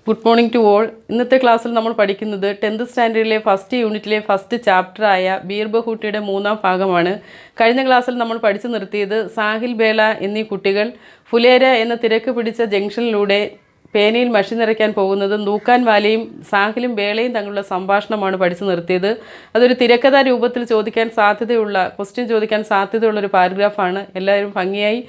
Good morning to all. ഇന്നത്തെ ക്ലാസ്സിൽ നമ്മൾ പഠിക്കുന്നത് 10th സ്റ്റാൻഡേർഡിലെ ഫസ്റ്റ് യൂണിറ്റിലെ ഫസ്റ്റ് ചാപ്റ്ററായ ബീർബഹൂട്ടിയുടെ 3ാം ഭാഗമാണ്. കഴിഞ്ഞ ക്ലാസ്സിൽ നമ്മൾ പഠിച്ചു നിർത്തിയത് സാഹിൽ ബേല എന്നീ കുട്ടികൾ ഫുലേര എന്ന തിരക്ക് പിടിച്ച ജംഗ്ഷനിലൂടെ പേനയിൽ മഷി നിറയ്ക്കാൻ പോകുന്നതും ദൂക്കാൻ വാലയും സാഹിലും ബേളയും തങ്ങളുടെ സംഭാഷണമാണ് പഠിച്ചു നിർത്തിയത്. അതൊരു തിരക്കഥാ രൂപത്തിൽ ക്വസ്റ്റ്യൻ ചോദിക്കാൻ സാധ്യതയുള്ളൊരു പാരഗ്രാഫാണ്. എല്ലാവരും ഭംഗിയായി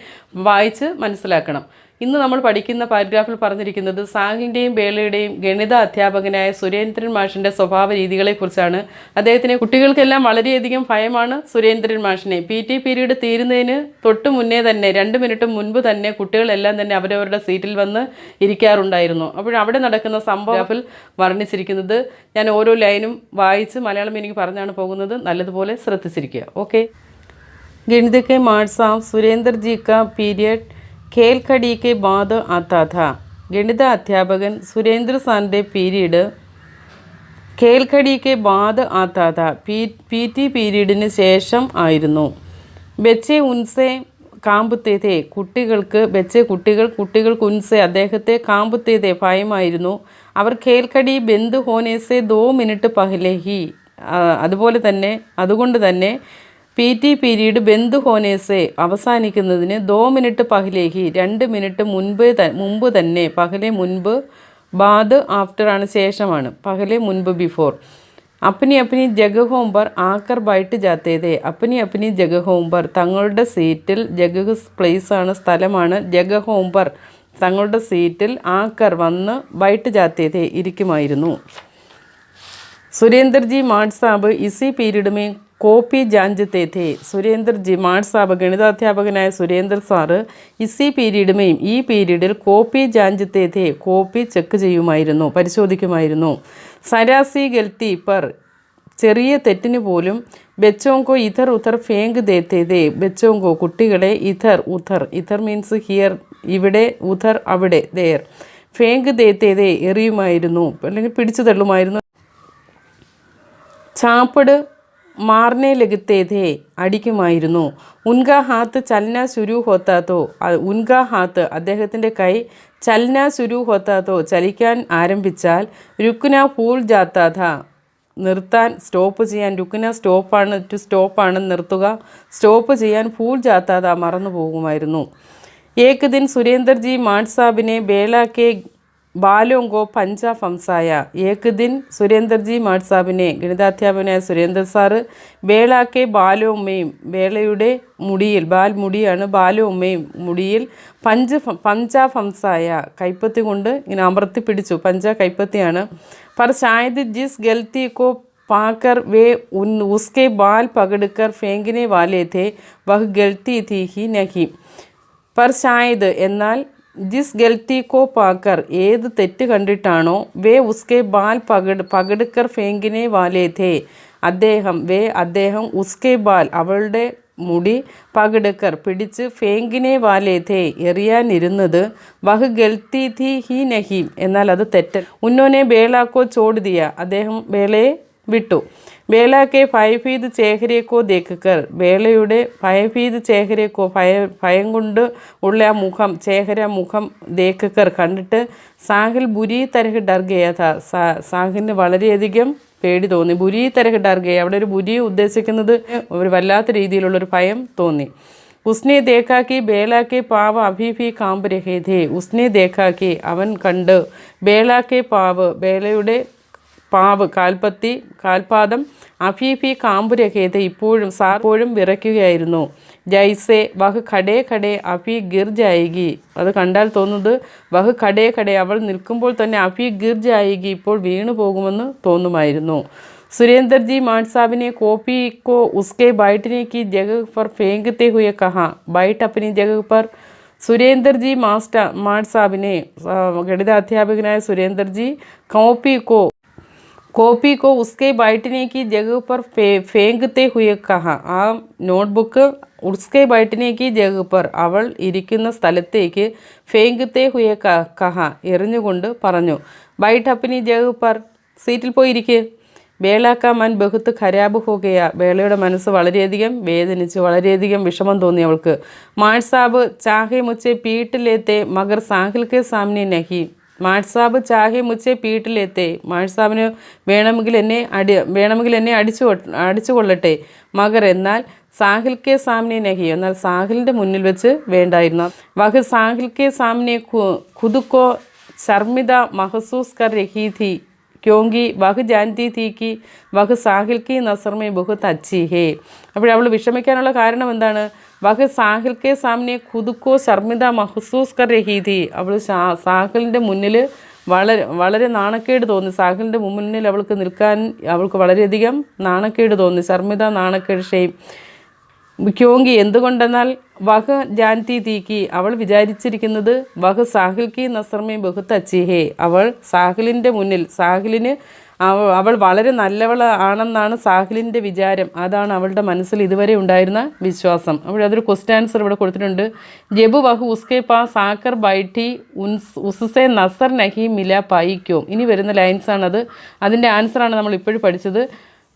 വായിച്ച് മനസ്സിലാക്കണം. ഇന്ന് നമ്മൾ പഠിക്കുന്ന പാരഗ്രാഫിൽ പറഞ്ഞിരിക്കുന്നത് സാഹിലിൻ്റെയും ബേളയുടെയും ഗണിത അധ്യാപകനായ സുരേന്ദ്രൻ മാഷിൻ്റെ സ്വഭാവ രീതികളെക്കുറിച്ചാണ്. അദ്ദേഹത്തിന് കുട്ടികൾക്കെല്ലാം വളരെയധികം ഭയമാണ് സുരേന്ദ്രൻ മാഷിനെ. PT പീരീഡ് തീരുന്നതിന് തൊട്ട് മുന്നേ തന്നെ 2 മിനിറ്റ് മുൻപ് തന്നെ കുട്ടികളെല്ലാം തന്നെ അവരവരുടെ സീറ്റിൽ വന്ന് ഇരിക്കാറുണ്ടായിരുന്നു. അവിടെ നടക്കുന്ന സംഭവത്തിൽ വർണ്ണിച്ചിരിക്കുന്നത് ഞാൻ ഓരോ ലൈനും വായിച്ച് മലയാളം എനിക്ക് പറഞ്ഞാണ് പോകുന്നത്. നല്ലതുപോലെ ശ്രദ്ധിച്ചിരിക്കുക. ഓക്കെ. गणित के मार्च साहब सुरेंद्र जी का पीरियड खेल खड़ी के बाद आता था. ഗണിത അധ്യാപകൻ സുരേന്ദ്ര സാറിൻ്റെ പീരീഡ് ഖേൽഖടി കെ ബാദ് ആത്താ ഥാ PT പീരീഡിന് ശേഷം ആയിരുന്നു. ബച്ചെ ഉൻസെ കാമ്പുത്തേ ഥേ കുട്ടികൾക്ക് ഉൻസെ അദ്ദേഹത്തെ കാമ്പുത്തേ ഥേ ഭയമായിരുന്നു. അവർ ഖേൽഖടി ബന്ദ് ഹോനെ സെ 2 മിനിറ്റ് പഹ്ലെ ഹി അതുകൊണ്ട് തന്നെ PT പീരീഡ് ബന്ദ് ഹോനേസെ അവസാനിക്കുന്നതിന് 2 മിനിറ്റ് പഹ്ലേഹി 2 മിനിറ്റ് മുമ്പ് തന്നെ പഹലെ മുൻപ് ബാദ് ആഫ്റ്റർ ആണ് ശേഷമാണ് പഹലെ മുൻപ് ബിഫോർ അപ്പനി ജഗഹോം പർ ആക്കർ ബൈറ്റ് ജാത്തേതേ അപ്പനി ജഗഹോം പർ തങ്ങളുടെ സീറ്റിൽ ജഗഹ് പ്ലേസ് ആണ് സ്ഥലമാണ് ജഗഹോം പർ തങ്ങളുടെ സീറ്റിൽ ആക്കർ വന്ന് ബൈറ്റ് ജാത്തേതേ ഇരിക്കുമായിരുന്നു. സുരേന്ദർജി മാഡ് സാബ് ഇസി പീരീഡ് മേ കോപ്പി ജാഞ്ചത്തെ ഥേ സുരേന്ദ്രജി മാഡ് സാബ് ഗണിതാധ്യാപകനായ സുരേന്ദ്ര സാറ് ഇസി പീരീഡുമേയും ഈ പീരീഡിൽ കോപ്പി ജാഞ്ചത്തെ ഥേ കോപ്പി ചെക്ക് ചെയ്യുമായിരുന്നു, പരിശോധിക്കുമായിരുന്നു. സരാസി ഗൽത്തി പർ ചെറിയ തെറ്റിന് പോലും ബച്ചോങ്കോ ഇധർ ഉധർ ഫേങ്ക് ദേത്തേ ഥേ ബച്ചോങ്കോ കുട്ടികളെ ഇധർ മീൻസ് ഹിയർ ഇവിടെ, ഉധർ അവിടെ, ദേർ, ഫേങ്ക് ദേത്തേ ഥേ എറിയുമായിരുന്നു അല്ലെങ്കിൽ പിടിച്ചു തള്ളുമായിരുന്നു. ചാപ്പട് മാർനെ ലഗത്തെ ഥേ അടിക്കുമായിരുന്നു. ഉൻകാ ഹാത്ത് ചലന ശുരു ഹോത്താത്തോ ഉൻകാ ഹാത്ത് അദ്ദേഹത്തിൻ്റെ കൈ ചലന ശുരു ഹോത്താത്തോ ചലിക്കാൻ ആരംഭിച്ചാൽ രുക്കുന ഭൂൽ ജാത്താ ഥാ നിർത്താൻ സ്റ്റോപ്പ് ചെയ്യാൻ രുക്കുന സ്റ്റോപ്പാണ് നിർത്തുക, സ്റ്റോപ്പ് ചെയ്യാൻ ഭൂൽ ജാത്താ ഥാ മറന്നു പോകുമായിരുന്നു. ഏക് ദിൻ സുരേന്ദർജി മാഡ് സാബിനെ ബേള കെ ബാലോങ്കോ പഞ്ച ഫംസായ ഏക് ദിൻ സുരേന്ദർജി മാഡ് സാബിനെ ഗണിതാധ്യാപകനായ സുരേന്ദ്ര സാറ് ബേളാക്കെ ബാലോമ്മയും ബേളയുടെ മുടിയിൽ മുടിയാണ് ബാലോമ്മയും മുടിയിൽ പഞ്ച ഫംസായ കൈപ്പത്തി കൊണ്ട് ഇങ്ങനെ അമർത്തി പിടിച്ചു. പഞ്ച കൈപ്പത്തിയാണ്. പർ ശായദ് ജിസ് ഗൽത്തി കോ പാക്കർ വേ ഉസ്കെ ബാൽ പകടുക്കർ ഫേങ്കിനെ വാലേ ഥേ വഹ് ഗൽത്തി ഥി ഹി നഹി. പർ ശായദ് എന്നാൽ ജിസ് ഗൽത്തി കോ പാക്കർ ഏത് തെറ്റ് കണ്ടിട്ടാണോ വേ ഉസ്കെ ബാൽ പകടുക്കർ ഫേങ്കിനെ വാലേ ഥേ അദ്ദേഹം ഉസ്കെ ബാൽ അവളുടെ മുടി പകടുക്കർ പിടിച്ച് ഫേങ്കിനെ വാലേ ഥേ എറിയാനിരുന്നത് വഹ് ഗൽത്തി ഥി ഹി നഹി എന്നാൽ അത് തെറ്റ്. ഉന്നോനെ ബേളാക്കോ ചോട് ദിയ അദ്ദേഹം ബേളയെ വിട്ടു. ബേള കെ ഭയഭീത് ചേഹരേക്കോ ദേക്കർ ബേളയുടെ ഭയഭീത് ചേഹരേക്കോ ഭയം കൊണ്ട് ഉള്ള ആ മുഖം മുഖം ദേക്കർ കണ്ടിട്ട് സാഹിൽ ബുരി തരഹ് ഡർ ഗയ ഥാ സാഹിലിന് വളരെയധികം പേടി തോന്നി. ബുരി തരഹ് ഡർ ഗയ അവിടെ ഒരു ബുരി ഉദ്ദേശിക്കുന്നത് ഒരു വല്ലാത്ത രീതിയിലുള്ളൊരു ഭയം തോന്നി. ഉസ്നെ ദേഖാക്കി ബേളാക്കെ പാവ് അഭിഭി കാമ്പ് രഹേ ഥേ ഉസ്നെ ദേഖാക്കി അവൻ കണ്ട് ബേളാക്കെ പാവ് ബേളയുടെ കാൽപാദം അഫീഫി കാമ്പുരഹേത ഇപ്പോഴും വിറയ്ക്കുകയായിരുന്നു. ജൈസെ വഹ് ഖടേ അഫി ഗിർ ജായികി അത് കണ്ടാൽ തോന്നുന്നത് വഹ് ഖടേ അവൾ നിൽക്കുമ്പോൾ തന്നെ അഫി ഗിർ ജായികി ഇപ്പോൾ വീണു പോകുമെന്ന് തോന്നുമായിരുന്നു. സുരേന്ദർജി മാഡ് സാബിനെ കോപ്പി കോ ഉസ്കെ ബൈഠനെ കി ജഗഹ് पर फेंकते हुए कहा ബൈഠ് अपनी जगह पर സുരേന്ദർജി മാഡ് സാബിനെ ഗണിതാധ്യാപകനായ സുരേന്ദർജി കോപ്പി കോ ഉസ്കെ ബൈഠനെ കി ജഗഹ് पर फेंकते हुए कहा ആ നോട്ട്ബുക്ക് ഉസ്കെ ബൈഠനെ കി ജഗഹ് पर അവൾ ഇരിക്കുന്ന സ്ഥലത്തേക്ക് ഫേങ്കത്തെ ഹുയെ കഹ എറിഞ്ഞുകൊണ്ട് പറഞ്ഞു. ബൈഠ് അപ്പനി ജഗഹ് पर സീറ്റിൽ പോയിരിക്കുക. ബേള കാ മൻ ബഹുത്ത് ഖരാബ് ഹോ ഗയ ബേളയുടെ മനസ്സ് വളരെയധികം വേദനിച്ചു, വളരെയധികം വിഷമം തോന്നി അവൾക്ക്. മാഡ് സാബ് ചാഹെ മുച്ചെ പീട്ട് ലേത്തെ മഗർ സാഹിൽ കെ സാമനെ നഹി മാഡ് സാബ് ചാഹെ മുച്ചെ പീട്ടിലെത്തെ, മാഡ് സാബിന് വേണമെങ്കിൽ എന്നെ അടിച്ചു കൊള്ളട്ടെ. മഗർ എന്നാൽ സാഹിൽ കെ സാമനെ നഹി, എന്നാൽ സാഹിലിൻ്റെ മുന്നിൽ വെച്ച് വേണ്ടായിരുന്നു. വഹ് സാഹിൽ കെ സാമനെ ഖുദ് കോ ശർമിത മഹസൂസ് കർ രഹി थी क्योंकि वह जानती थी कि वह സാഹിൽ की नज़र में बहुत अच्छी है. അപ്പോൾ അവൾ വിഷമിക്കാനുള്ള കാരണം എന്താണ്? വഹ് സാഹിൽ കെ സാമനെ ഖുദ് കോ ശർമിത മഹസൂസ് കർ രഹി थी, അവൾ സാഹിലിൻ്റെ മുന്നിൽ വളരെ നാണക്കേട് തോന്നി. സാഹിലിൻ്റെ മുന്നിൽ അവൾക്ക് നിൽക്കാൻ അവൾക്ക് വളരെയധികം നാണക്കേട് തോന്നി. ശർമിത നാണക്കേട്, ഷെയ്ം. ക്യോങ്കി എന്തുകൊണ്ടെന്നാൽ വഹ് ജാൻതി തീക്കി, അവൾ വിചാരിച്ചിരിക്കുന്നത് വഹ് സാഹിൽ കി നസർമേ ബഹുത്ത് അച്ചി ഹേ, അവൾ സാഹിലിൻ്റെ മുന്നിൽ അവൾ വളരെ നല്ലവൾ ആണെന്നാണ് സാഹിലിൻ്റെ വിചാരം. അതാണ് അവളുടെ മനസ്സിൽ ഇതുവരെ ഉണ്ടായിരുന്ന വിശ്വാസം. അപ്പോൾ അതൊരു ക്വസ്റ്റ്യൻ ആൻസർ ഇവിടെ കൊടുത്തിട്ടുണ്ട്. ജബ് വഹു ഉസ്കെ പാസ് ആക്കർ ബൈഠി ഉസ്സെ നസർ നഹി മില പായിക്കോ. ഇനി വരുന്ന ലൈൻസാണത്, അതിൻ്റെ ആൻസറാണ് നമ്മൾ ഇപ്പോഴും പഠിച്ചത്.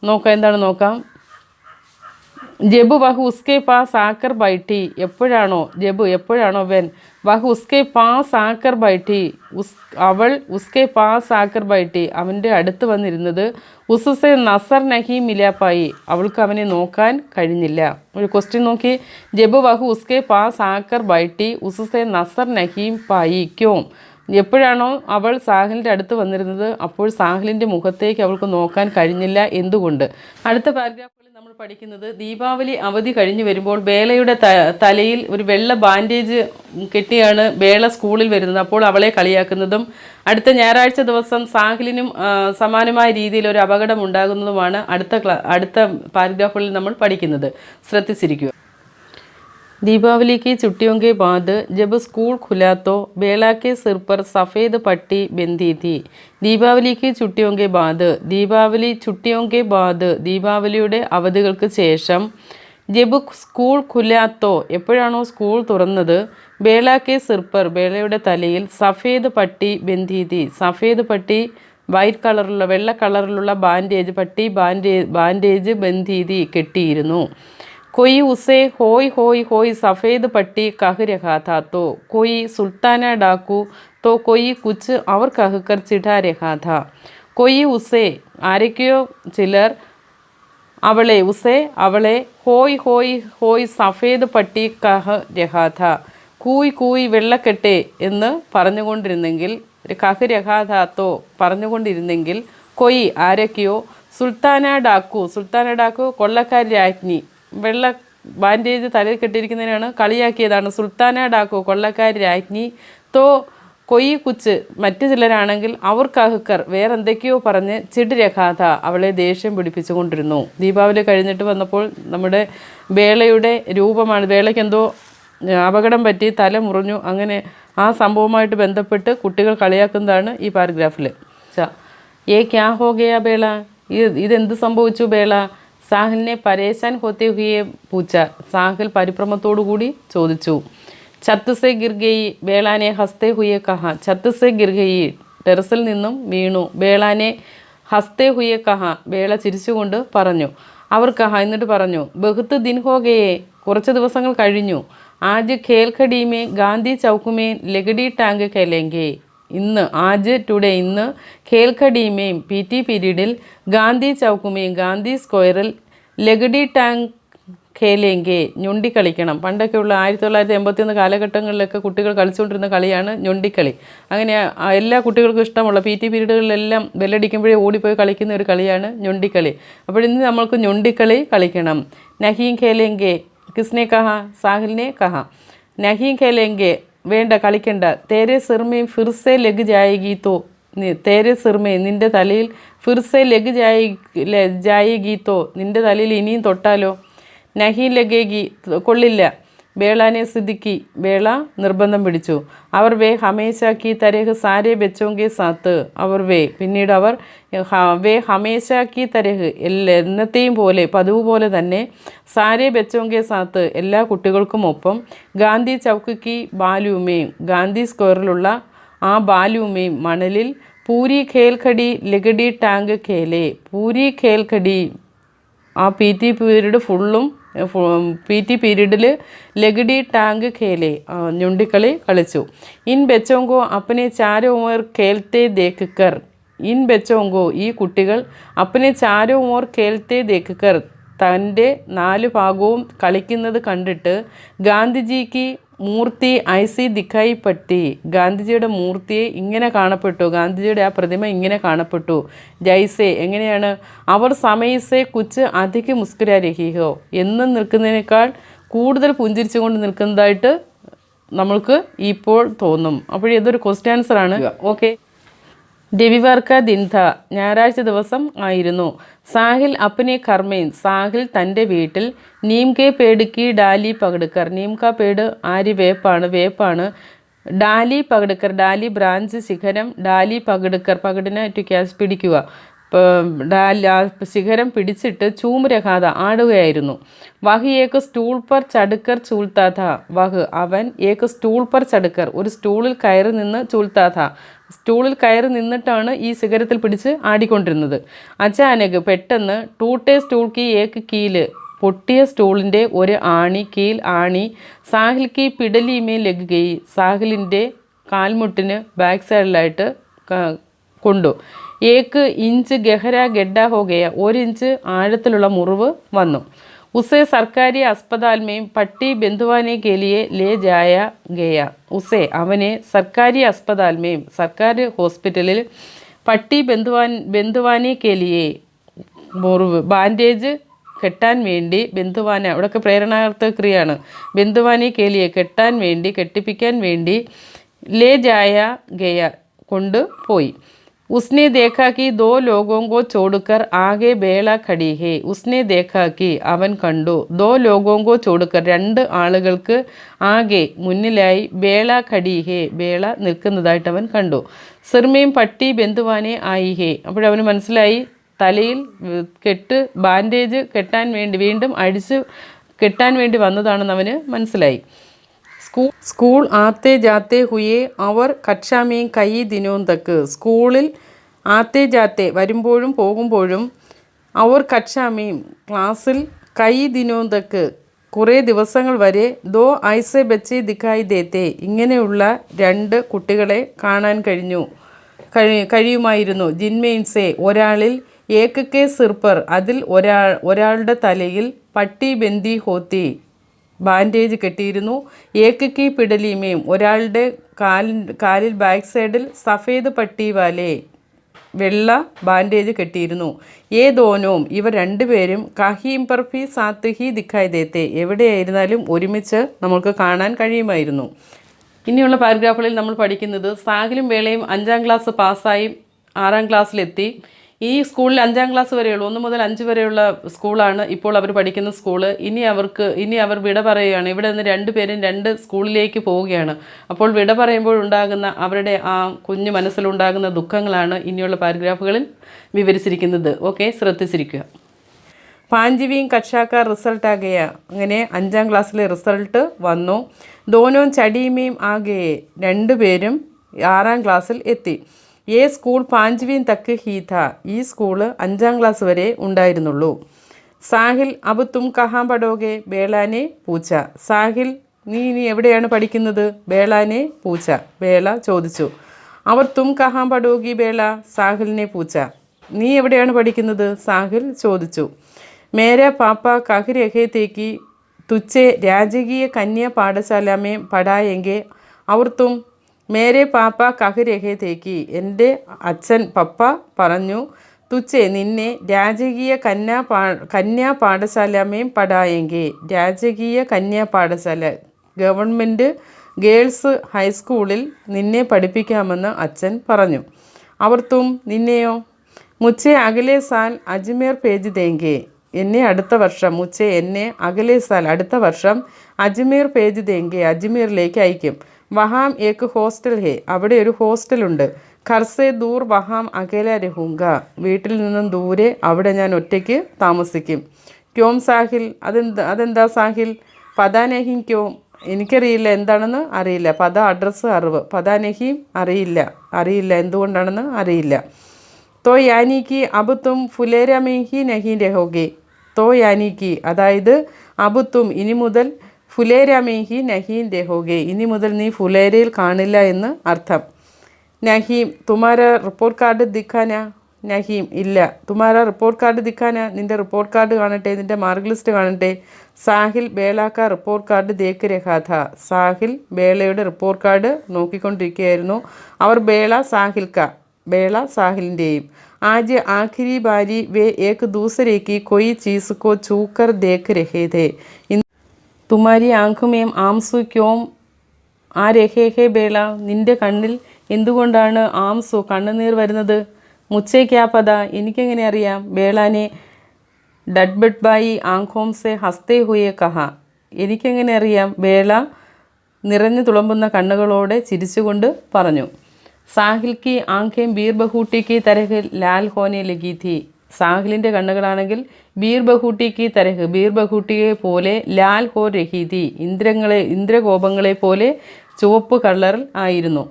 നോക്കാം, എന്താണ് നോക്കാം. ജബ് വഹു ഉസ്കെ പാസ് ആക്കർ ബൈഠി, എപ്പോഴാണോ വെൻ വഹു ഉസ്കെ പാസ് ആക്കർ ബൈഠി, അവൾ ഉസ്കെ പാസ് ആക്കർ ബൈഠി, അവൻ്റെ അടുത്ത് വന്നിരുന്നത്. ഉസ്സെ നസർ നഹി മിലാപ്പായി, അവൾക്ക് അവനെ നോക്കാൻ കഴിഞ്ഞില്ല. ഒരു ക്വസ്റ്റ്യൻ നോക്കി. ജബ് വഹു ഉസ്കെ പാസ് ആക്കർ ബൈഠി ഉസ്സെ നസർ നഹി പായി ക്യോ, എപ്പോഴാണോ അവൾ സാഹിലിൻ്റെ അടുത്ത് വന്നിരുന്നത് അപ്പോൾ സാഹിലിൻ്റെ മുഖത്തേക്ക് അവൾക്ക് നോക്കാൻ കഴിഞ്ഞില്ല, എന്തുകൊണ്ട്? അടുത്ത പാരഗ്രാഫിൽ നമ്മൾ പഠിക്കുന്നത് ദീപാവലി അവധി കഴിഞ്ഞ് വരുമ്പോൾ ബേളയുടെ തലയിൽ ഒരു വെള്ള ബാൻഡേജ് കെട്ടിയാണ് ബേള സ്കൂളിൽ വരുന്നത്. അപ്പോൾ അവളെ കളിയാക്കുന്നതും അടുത്ത ഞായറാഴ്ച ദിവസം സാഹിലിനും സമാനമായ രീതിയിൽ ഒരു അപകടം ഉണ്ടാകുന്നതുമാണ് അടുത്ത പാരഗ്രാഫുകളിൽ നമ്മൾ പഠിക്കുന്നത്. ശ്രദ്ധിച്ചിരിക്കുക. दीपावली की छुट्टियों के बाद जब स्कूल खुला तो बेला के सिर पर सफ़ेद पट्टी बंधी थी. दीपावली की छुट्टियों के बाद, ദീപാവലിയുടെ അവധികൾക്ക് ശേഷം, ജബ് സ്കൂൾ ഖുലാത്തോ എപ്പോഴാണോ സ്കൂൾ തുറന്നത്, ബേള കെ സിർ പർ ബേളയുടെ തലയിൽ സഫേദ് പട്ടി ബന്ധി थी, സഫേദ് പട്ടി വൈറ്റ് കളറിലുള്ള വെള്ള കളറിലുള്ള ബാൻഡേജ് ബന്ധി थी കെട്ടിയിരുന്നു. कोई उसे होय होय होय सफ़ेद पट्टी कह रहा था तो कोई सुल्ताना डाकू तो कोई कुछ और कहकर चिढ़ा रहा था. कोई उसे ആരൊക്കെയോ ചിലർ അവളെ ഹോയ് ഹോയ് ഹോയ് സഫേദ് പട്ടി കഹ രഹാഥ, കൂയ് കൂയ് വെള്ളക്കെട്ടെ എന്ന് പറഞ്ഞുകൊണ്ടിരുന്നെങ്കിൽ, കഹ് രഹാഥോ പറഞ്ഞുകൊണ്ടിരുന്നെങ്കിൽ, കൊയ് ആരൊക്കെയോ, സുൽത്താന ഡാക്കു കൊള്ളക്കാരി രാജ്ഞി, വെള്ള ബാൻഡേജ് തലയിൽ കെട്ടിയിരിക്കുന്നതിനാണ് കളിയാക്കിയതാണ്. സുൽത്താന ഡാക്കു കൊള്ളക്കാരി രാജ്ഞി, തോ കൊയ്യ് കുച്ച് മറ്റു ചിലരാണെങ്കിൽ അവർ കഹുക്കർ വേറെന്തൊക്കെയോ പറഞ്ഞ് ചിഡ് രഖാഥ അവളെ ദേഷ്യം പിടിപ്പിച്ചുകൊണ്ടിരുന്നു. ദീപാവലി കഴിഞ്ഞിട്ട് വന്നപ്പോൾ നമ്മുടെ ബേളയുടെ രൂപമാണ്, ബേളയ്ക്ക് എന്തോ അപകടം പറ്റി, തല മുറിഞ്ഞു, അങ്ങനെ ആ സംഭവമായിട്ട് ബന്ധപ്പെട്ട് കുട്ടികൾ കളിയാക്കുന്നതാണ് ഈ പാരഗ്രാഫിൽ. ഏ ക്യാ ഹോ ഗയാ ബേള, ഇതെന്ത് സംഭവിച്ചു ബേള? സാഹിലിനെ പരേശാൻ ഹോത്തെ ഹുയെ പൂച്ച, സാഹിൽ പരിഭ്രമത്തോടു കൂടി ചോദിച്ചു. ഛത്ത് സെ ഗിർ ഗയി ബേളാനെ ഹസ്തേ ഹുയെ കഹ, ഛത്ത് സെ ഗിർ ഗയി ടെറസിൽ നിന്നും വീണു. ബേളാനെ ഹസ്തേ ഹുയെ കഹ ബേള ചിരിച്ചുകൊണ്ട് പറഞ്ഞു. അവർ കഹ എന്നിട്ട് പറഞ്ഞു. ബഹുത്ത് ദിൻ ഹോ ഗയെ കുറച്ച് ദിവസങ്ങൾ കഴിഞ്ഞു. ആജ് ഖേൽ ഖഡീമേ ഗാന്ധി ചൗക്കുമേ ലഗഡി ടാങ്ക് ഖേലെങ്കെ, ഇന്ന് ടുഡേ ഇന്ന് ഖേൽഖഡിമേയും PT പീരീഡിൽ ഗാന്ധി ചൗക്കുമേയും ഗാന്ധി സ്ക്വയറിൽ ലഗഡി ടാങ്ക് ഖേലെങ്കെ ഞൊണ്ടിക്കളിക്കണം. പണ്ടൊക്കെയുള്ള 1981 കാലഘട്ടങ്ങളിലൊക്കെ കുട്ടികൾ കളിച്ചുകൊണ്ടിരുന്ന കളിയാണ് ഞൊണ്ടിക്കളി. അങ്ങനെ എല്ലാ കുട്ടികൾക്കും ഇഷ്ടമുള്ള PT പീരീഡുകളിലെല്ലാം ബെല്ലടിക്കുമ്പോഴേ ഓടിപ്പോയി കളിക്കുന്ന ഒരു കളിയാണ് ഞൊണ്ടിക്കളി. അപ്പോൾ ഇന്ന് നമ്മൾക്ക് ഞൊണ്ടിക്കളി കളിക്കണം. നഹീം ഖേലെങ്കെ കിസ്നെ കഹ, സാഹിലിനെ കഹ. നഹീം ഖേലെങ്കെ വേണ്ട കളിക്കണ്ട. തേരെ സിർമേ ഫിർസെ ലഗ് ജായേഗി തോ, തേരെ സിർമേ നിൻ്റെ തലയിൽ, ഫിർസെ ലഗ് ജായേഗി തോ നിൻ്റെ തലയിൽ ഇനിയും തൊട്ടാലോ, നഹി ലഗേഗി കൊള്ളില്ല, ബേളാനെ സിദ്ദിഖി ബേള നിർബന്ധം പിടിച്ചു. അവർ വേ ഹമേശാക്കി തരഹ് സാരേ ബച്ചോങ്കെ സാത്ത്, പിന്നീട് അവർ വേ ഹമേശാക്കി തരഹ് എന്നത്തെയും പോലെ പതിവ് പോലെ തന്നെ, സാരേ ബച്ചോങ്കെ സാത്ത് എല്ലാ കുട്ടികൾക്കും ഒപ്പം, ഗാന്ധി ചൗക്കി ബാലുമേയും ഗാന്ധി സ്ക്വയറിലുള്ള ആ ബാലുമേയും മണലിൽ, പൂരി ഖേൽഖടി ലഗഡി ടാങ്ക് ഖേലെ, പൂരി ഖേൽഖടി ആ PT പീരീഡ് ഫുള്ളും PT പീരീഡിൽ ലഗഡി ടാങ്ക് ഖേലെ ഞൊണ്ടിക്കളി കളിച്ചു. ഇൻ ബച്ചോങ്കോ അപ്പനെ ചാരോ ഓർ ഖേൽത്തെ ദേഖ് കർ ഇൻ ബച്ചോങ്കോ ഈ കുട്ടികൾ അപ്പനെ ചാരോ ഓർ ഖേൽത്തെ ദേഖ് കർ തൻ്റെ 4 ഭാഗവും കളിക്കുന്നത് കണ്ടിട്ട് ഗാന്ധിജിക്ക് മൂർത്തി ഐസി ദിഖായി പറ്റി ഗാന്ധിജിയുടെ മൂർത്തിയെ ഇങ്ങനെ കാണപ്പെട്ടു, ഗാന്ധിജിയുടെ ആ പ്രതിമ ഇങ്ങനെ കാണപ്പെട്ടു. ജൈസെ എങ്ങനെയാണ്, അവർ സമയസെ കുച്ച് അധിക മുസ്കുരാ രഹിഹോ എന്നും നിൽക്കുന്നതിനേക്കാൾ കൂടുതൽ പുഞ്ചിരിച്ചുകൊണ്ട് നിൽക്കുന്നതായിട്ട് നമ്മൾക്ക് ഇപ്പോൾ തോന്നും. അപ്പോഴിതൊരു ക്വസ്റ്റ്യൻ ആൻസറാണ്. ഓക്കെ. രവിവാർ കാ ദിൻ ഥ ഞായറാഴ്ച ദിവസം ആയിരുന്നു. സാഹിൽ അപ്പനെ കർമ്മേൻ സാഹിൽ തൻ്റെ വീട്ടിൽ നീം കെ പേട് കി ഡാലി പകടുക്കർ നീം കാ പേട് ആര് വേപ്പാണ് ഡാലി പകടുക്കർ ഡാലി ബ്രാഞ്ച് ശിഖരം ഡാലി പകടുക്കർ പകടിനെ ടു ക്യാച്ച് പിടിക്കുക ശിഖരം പിടിച്ചിട്ട് ചൂം രഹാത ആടുകയായിരുന്നു. വഹ് ഏക്ക് സ്റ്റൂൾ പർ ചടുക്കർ ചൂൽത്താഥ വഹ് അവൻ ഏക്ക് സ്റ്റൂൾ പർ ചടുക്കർ ഒരു സ്റ്റൂളിൽ കയറി നിന്ന് ചൂൽത്താഥ സ്റ്റൂളിൽ കയറി നിന്നിട്ടാണ് ഈ ശിഖരത്തിൽ പിടിച്ച് ആടിക്കൊണ്ടിരുന്നത്. അച്ചാനക് പെട്ടെന്ന് ടൂട്ടെ സ്റ്റൂൾ കി ഏക്ക് കീല് പൊട്ടിയ സ്റ്റൂളിൻ്റെ ഒരു കീൽ ആണി സാഹിൽ കി പിടലിമേ ലഗുകയി സാഹിലിൻ്റെ കാൽമുട്ടിന് ബാക്ക് സൈഡിലായിട്ട് കൊണ്ടു. ഏക്ക് ഇഞ്ച് ഗഹര ഗഡ്ഡ ഹോഗയ 1 ഇഞ്ച് ആഴത്തിലുള്ള മുറിവ് വന്നു. ഉസേ സർക്കാരി അസ്പതാൽമേം പട്ടി ബന്ധുവാനെ കേലിയെ ലേ ജായ ഗയ ഉസേ അവനെ സർക്കാരി അസ്പതാൽമേം സർക്കാർ ഹോസ്പിറ്റലിൽ പട്ടി ബന്ധുവാനെ കേലിയെ മുറിവ് ബാൻഡേജ് കെട്ടാൻ വേണ്ടി ബന്ധുവാന അവിടെയൊക്കെ പ്രേരണാർത്ഥ ക്രിയയാണ്. ബന്ധുവാനെ കേലിയെ കെട്ടാൻ വേണ്ടി കെട്ടിപ്പിക്കാൻ വേണ്ടി ലേ ജായ ഗയ കൊണ്ടുപോയി. उसने देखा कि 2 लोगों को छोड़कर आगे बेला खड़ी है उसने देखा कि അവൻ കണ്ടു 2 लोगों को छोड़कर 2 ആളുകൾക്ക് ആകെ മുന്നിലായി ബേള ഖടി ഹേ ബേള നിൽക്കുന്നതായിട്ട് അവൻ കണ്ടു. സിർമേം പട്ടി ബന്ധുവാനെ ആയി ഹേ അപ്പോഴവന് മനസ്സിലായി തലയിൽ ബാൻഡേജ് കെട്ടാൻ വേണ്ടി വീണ്ടും അടിച്ച് കെട്ടാൻ വേണ്ടി വന്നതാണെന്ന് അവന് മനസ്സിലായി. സ്കൂൾ ആത്തെ ജാത്തെ ഹുയെ അവർ കക്ഷാമേം കൈ ദിനോം തക്ക് സ്കൂളിൽ ആത്തെ ജാത്തെ വരുമ്പോഴും പോകുമ്പോഴും അവർ കക്ഷാമേം ക്ലാസ്സിൽ കൈ ദിനോം തക്ക് കുറേ ദിവസങ്ങൾ വരെ ദോ ഐസെ ബച്ചെ ദിഖായി ദേത്തെ ഇങ്ങനെയുള്ള 2 കുട്ടികളെ കാണാൻ കഴിയുമായിരുന്നു. ജിൻമേൻസെ ഒരാളിൽ ഏക്ക് കെ സിർപ്പർ അതിൽ ഒരാളുടെ തലയിൽ പട്ടി ബന്ദി ഹോത്തി ബാൻഡേജ് കെട്ടിയിരുന്നു. ഏക്ക് കി പിടലിമേം ഒരാളുടെ കാലിൽ ബാക്ക് സൈഡിൽ സഫേദ് പട്ടി വാലെ വെള്ള ബാൻഡേജ് കെട്ടിയിരുന്നു. ദോനോം ഇവർ 2 പേരും കഹീം പർ ഭി സാത്ത് ഹി ദിഖായി ദേത്തെ എവിടെയായിരുന്നാലും ഒരുമിച്ച് നമുക്ക് കാണാൻ കഴിയുമായിരുന്നു. ഇനിയുള്ള പാരഗ്രാഫുകളിൽ നമ്മൾ പഠിക്കുന്നത് സാഹിലും വേളയും 5ാം ക്ലാസ് പാസ്സായി 6ാം ക്ലാസ്സിലെത്തി. ഈ സ്കൂളിൽ 5ാം ക്ലാസ് വരെയുള്ളൂ, 1 മുതൽ 5 വരെയുള്ള സ്കൂളാണ് ഇപ്പോൾ അവർ പഠിക്കുന്ന സ്കൂള്. ഇനി അവർ വിട പറയുകയാണ്. ഇവിടെ നിന്ന് 2 പേരും 2 സ്കൂളിലേക്ക് പോവുകയാണ്. അപ്പോൾ വിട പറയുമ്പോൾ ഉണ്ടാകുന്ന അവരുടെ ആ കുഞ്ഞു മനസ്സിലുണ്ടാകുന്ന ദുഃഖങ്ങളാണ് ഇനിയുള്ള പാരഗ്രാഫുകളിൽ വിവരിച്ചിരിക്കുന്നത്. ഓക്കെ, ശ്രദ്ധിച്ചിരിക്കുക. 5വീം കക്ഷാക്കാർ റിസൾട്ട് ആകെയ അങ്ങനെ 5ാം ക്ലാസ്സിലെ റിസൾട്ട് വന്നു. ദോനോം ചടിയുമേയും ആകെയെ 2 പേരും 6ാം ക്ലാസ്സിൽ എത്തി. സ്കൂൾ 5വീം തക്ക് ഹീ ഥ ഈ സ്കൂള് 5ാം ക്ലാസ് വരെ ഉണ്ടായിരുന്നുള്ളൂ. സാഹിൽ അബ് തും കഹാം പഠോഗെ ബേളാനെ പൂച്ച സാഹിൽ നീ എവിടെയാണ് പഠിക്കുന്നത് ബേളാനെ പൂച്ച ബേള ചോദിച്ചു. അവർ തും കഹാം പഠോഗി ബേള സാഹിലിനെ പൂച്ച നീ എവിടെയാണ് പഠിക്കുന്നത് സാഹിൽ ചോദിച്ചു. മേര പാപ്പ കഹ് രഹേ തേക്ക് തുച്ചെ രാജകീയ കന്യാ പാഠശാല മേ പഠായെങ്കെ അവർ തും മേരെ പാപ്പ കഹ് രഹേ തേക്ക് എൻ്റെ അച്ഛൻ പപ്പ പറഞ്ഞു തുച്ചെ നിന്നെ രാജകീയ കന്യാ പാഠശാലമേം പഠായെങ്കിൽ രാജകീയ കന്യാ പാഠശാല ഗവൺമെൻറ് ഗേൾസ് ഹൈസ്കൂളിൽ നിന്നെ പഠിപ്പിക്കാമെന്ന് അച്ഛൻ പറഞ്ഞു. അവർ തും നിന്നെയോ മുച്ചെ അകലെ സാൽ അജ്മീർ പേജ് ദേങ്കെ എന്നെ അടുത്ത വർഷം മുച്ചെ എന്നെ അകലെ സാൽ അടുത്ത വർഷം അജ്മീർ പേജ് ദേങ്കെ അജ്മീറിലേക്ക് അയക്കും. വഹാം ഏക്ക് ഹോസ്റ്റൽ ഹേ അവിടെ ഒരു ഹോസ്റ്റലുണ്ട്. ഖർസെ ദൂർ വഹാം അകേല രഹൂങ്ക വീട്ടിൽ നിന്നും ദൂരെ അവിടെ ഞാൻ ഒറ്റയ്ക്ക് താമസിക്കും. ക്യോം സാഹിൽ അതെന്താ സാഹിൽ പദാനഹിം ക്യോം എനിക്കറിയില്ല എന്താണെന്ന് അറിയില്ല. അഡ്രസ്സ് അറിവ് പദാനഹിം അറിയില്ല എന്തുകൊണ്ടാണെന്ന് അറിയില്ല. തോ യാനിക്ക് അബ് തും ഫുലേര മേ ഹി നഹി രഹോഗെ തോ യാനിക്ക് അതായത് അബ് തും ഇനി മുതൽ ഫുലേര മേ ഹി നഹീൻ രഹോഗെ ഇനി മുതൽ നീ ഫുലേരയിൽ കാണില്ല എന്ന് അർത്ഥം. നഹീം തുമാര റിപ്പോർട്ട് കാർഡ് ദിഖാന നഹീം ഇല്ല. തുമാര റിപ്പോർട്ട് കാർഡ് ദിഖാന നിൻ്റെ റിപ്പോർട്ട് കാർഡ് കാണട്ടെ, നിൻ്റെ മാർക്ക് ലിസ്റ്റ് കാണട്ടെ. സാഹിൽ ബേളാക്ക റിപ്പോർട്ട് കാർഡ് ദേക്ക് രഹാഥ സാഹിൽ ബേളയുടെ റിപ്പോർട്ട് കാർഡ് നോക്കിക്കൊണ്ടിരിക്കുകയായിരുന്നു. അവർ ബേള സാഹിൽക്ക ബേള സാഹിലിൻ്റെയും. ആജ് ആഖിരി ബാരി വേ ഏക് ദൂസരേക്ക് കൊയ് ചീസ് കോ ചൂക്കർ ദേക്ക് രഹേ ഥേ തുമാരി ആംഖുമേം ആംസു ക്യോം ആ രഹേ ഹേ ബേള നിൻ്റെ കണ്ണിൽ എന്തുകൊണ്ടാണ് ആംസു കണ്ണുനീർ വരുന്നത്? മുച്ചേ ക്യാ പത എനിക്കെങ്ങനെ അറിയാം? ബേളാനെ ഡഡ്ബട്ട് ബായി ആംഖോം സെ ഹസ്തേ ഹുയെ കഹ എനിക്കെങ്ങനെ അറിയാം? ബേള നിറഞ്ഞു തുളുമ്പുന്ന കണ്ണുകളോടെ ചിരിച്ചുകൊണ്ട് പറഞ്ഞു. സാഹിൽ കി ആംഖേം ബീർ ബഹൂട്ടിക്ക് തരഹ് ലാൽ ഹോനെ ലഗി ഥി സാഹിലിൻ്റെ കണ്ണുകളാണെങ്കിൽ ബീർ ബഹൂട്ടിക്ക് തരഹ് ബീർ ബഹൂട്ടിയെ പോലെ ലാൽ ഹോ രഹി ഥി ഇന്ദ്രകോപങ്ങളെ പോലെ ചുവപ്പ് കളറിൽ ആയിരുന്നു.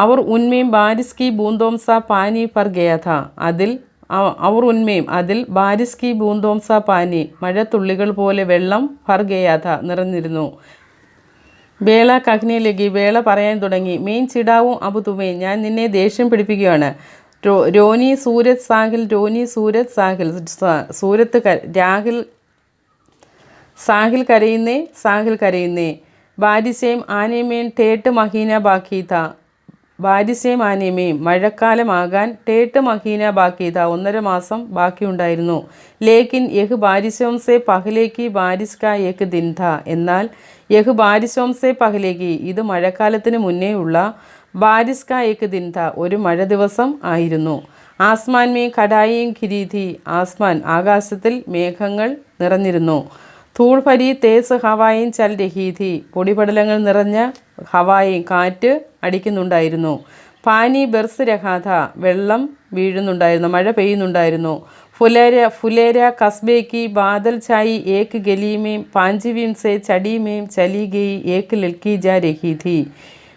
അവർ ഉന്മേം ബാരിസ് കി ബൂന്തോം സാ പാനി പർ ഗയാ ഥാ അവർ ഉന്മേം അതിൽ ബാരിസ് കി ബൂന്തോം സാ പാനി മഴത്തുള്ളികൾ പോലെ വെള്ളം പർ ഗയാ ഥാ നിറഞ്ഞിരുന്നു. ബേള കഹ്നെ ലഗി ബേള പറയാൻ തുടങ്ങി. മെയിൻ ചിടാവും അബു തുമേ ഞാൻ നിന്നെ ദേഷ്യം പിടിപ്പിക്കുകയാണ്. രോനി സൂരത് സാഹിൽ രോനി സൂരത് സാഹിൽ സൂരത്ത് രാഹിൽ സാഹിൽ കരയുന്നേ സാഹിൽ കരയുന്നേ. ബാരിസേം ആനേമേൻ ടേട്ട് മഹീന ബാക്കീത ബാരിസേം ആനേമേം മഴക്കാലമാകാൻ ടേട്ട് മഹീന ബാക്കീത 1.5 മാസം ബാക്കിയുണ്ടായിരുന്നു. ലേക്കിൻ യഹ് ബാരിസോം സെ പഹലേക്ക് ബാരിസ് കാ യഹ് ദിൻ ഥാ എന്നാൽ യഹ് ബാരിസോം സെ പഹലേക്ക് ഇത് മഴക്കാലത്തിന് മുന്നേ ഉള്ള ബാരിസ് കാ യഹ് ദിൻ ഥാ ഒരു മഴ ദിവസം ആയിരുന്നു. ആസ്മാൻ മേ ഖടായിയും ഖിരീഥി ആസ്മാൻ ആകാശത്തിൽ മേഘങ്ങൾ നിറഞ്ഞിരുന്നു. ധൂൾ ഭരി തേസ് ഹവായും ചൽ രഹീഥി പൊടിപടലങ്ങൾ നിറഞ്ഞ ഹവായും കാറ്റ് അടിക്കുന്നുണ്ടായിരുന്നു. പാനി ബെർസ് രഹാഥ വെള്ളം വീഴുന്നുണ്ടായിരുന്നു, മഴ പെയ്യുന്നുണ്ടായിരുന്നു. ഫുലേര കസ്ബേക്ക് ബാദൽ ചായി ഏക്ക് ഗലിമേം പാഞ്ചിവീം സെ ചടിമേം ചലി ഗയി ഏക്ക് ലൽക്കി ജാ രഹി ഥി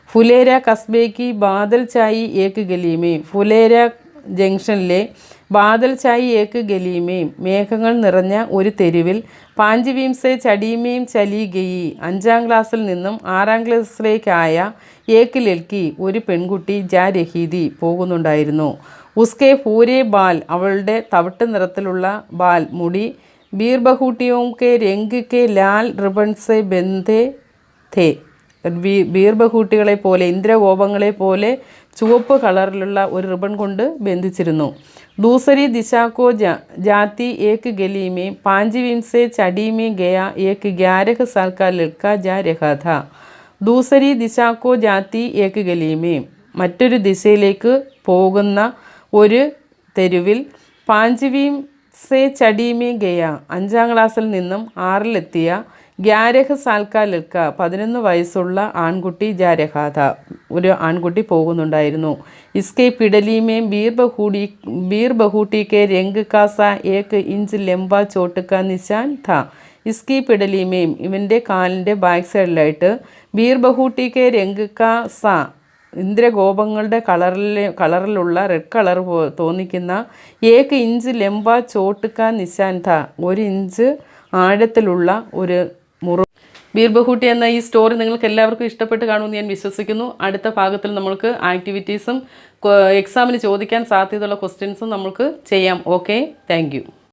ഫുലേര കസ്ബേക്ക് ബാദൽ ചായി ഏക്ക് ഗലിമേം ഫുലേര ജംഗ്ഷനിലെ ബാദൽ ചായി ഏക്ക് ഗലിമേം മേഘങ്ങൾ നിറഞ്ഞ ഒരു തെരുവിൽ പാഞ്ചിവീം സെ ചടിമേം ചലി ഗയി 5ാം ക്ലാസ്സിൽ നിന്നും 6ാം ക്ലാസ്സിലേക്കായ ഏക്ക് ലൽക്കി ഒരു പെൺകുട്ടി ജാ രഹീദി പോകുന്നുണ്ടായിരുന്നു. ഉസ്കെ പൂരെ ബാൽ അവളുടെ തവിട്ട് നിറത്തിലുള്ള ബാൽ മുടി ബീർ ബഹൂട്ടിയോം കെ രംഗ് കെ ലാൽ റിബൺ സെ ബന്ധേ ഥേ ബീർ ബഹൂട്ടികളെ പോലെ ഇന്ദ്രകോപങ്ങളെ പോലെ ചുവപ്പ് കളറിലുള്ള ഒരു റിബൺ കൊണ്ട് ബന്ധിച്ചിരുന്നു. ദൂസരി ദിശാക്കോ ജാത്തി ഏക്ക് ഗലിമേ പാഞ്ചിവീം സെ ചടിമേ ഗയ ഏക്ക് 11 साल का लड़का जा रहा था ദൂസരി ദിശാക്കോ ജാത്തി ഏക്ക് ഗലിമേ മറ്റൊരു ദിശയിലേക്ക് പോകുന്ന ഒരു തെരുവിൽ പാഞ്ചിവീം സെ ചടിമേ ഗയ 5ാം ക്ലാസ്സിൽ നിന്നും 6ലെത്തിയ 11 साल का लड़का 11 വയസ്സുള്ള ആൺകുട്ടി ജാ രഹാ ഥാ ഒരു ആൺകുട്ടി പോകുന്നുണ്ടായിരുന്നു. ഇസ്കെ പിടലിമേം ബീർ ബഹൂട്ടി കെ രംഗ് കാ സാ 1 इंच ലംബ ചോട്ട് കാ നിശാൻ ഥാ ഇസ്കി പിടലിമേം ഇവൻ്റെ കാലിൻ്റെ ബാക്ക് സൈഡിലായിട്ട് ബീർ ബഹൂട്ടി കെ രംഗ് കാ സാ ഇന്ദ്രഗോപങ്ങളുടെ കളറിലുള്ള റെഡ് കളർ തോന്നിക്കുന്ന 1 इंच ലംബ ചോട്ട് കാ നിശാൻ ഥാ 1 ഇഞ്ച് ആഴത്തിലുള്ള ഒരു ബീർ ബഹൂട്ടി എന്ന ഈ സ്റ്റോറി നിങ്ങൾക്ക് എല്ലാവർക്കും ഇഷ്ടപ്പെട്ട് കാണുമെന്ന് ഞാൻ വിശ്വസിക്കുന്നു. അടുത്ത ഭാഗത്തിൽ നമ്മൾക്ക് ആക്ടിവിറ്റീസും എക്സാമിന് ചോദിക്കാൻ സാധ്യതയുള്ള ക്വസ്റ്റ്യൻസും നമുക്ക് ചെയ്യാം. Okay, thank you.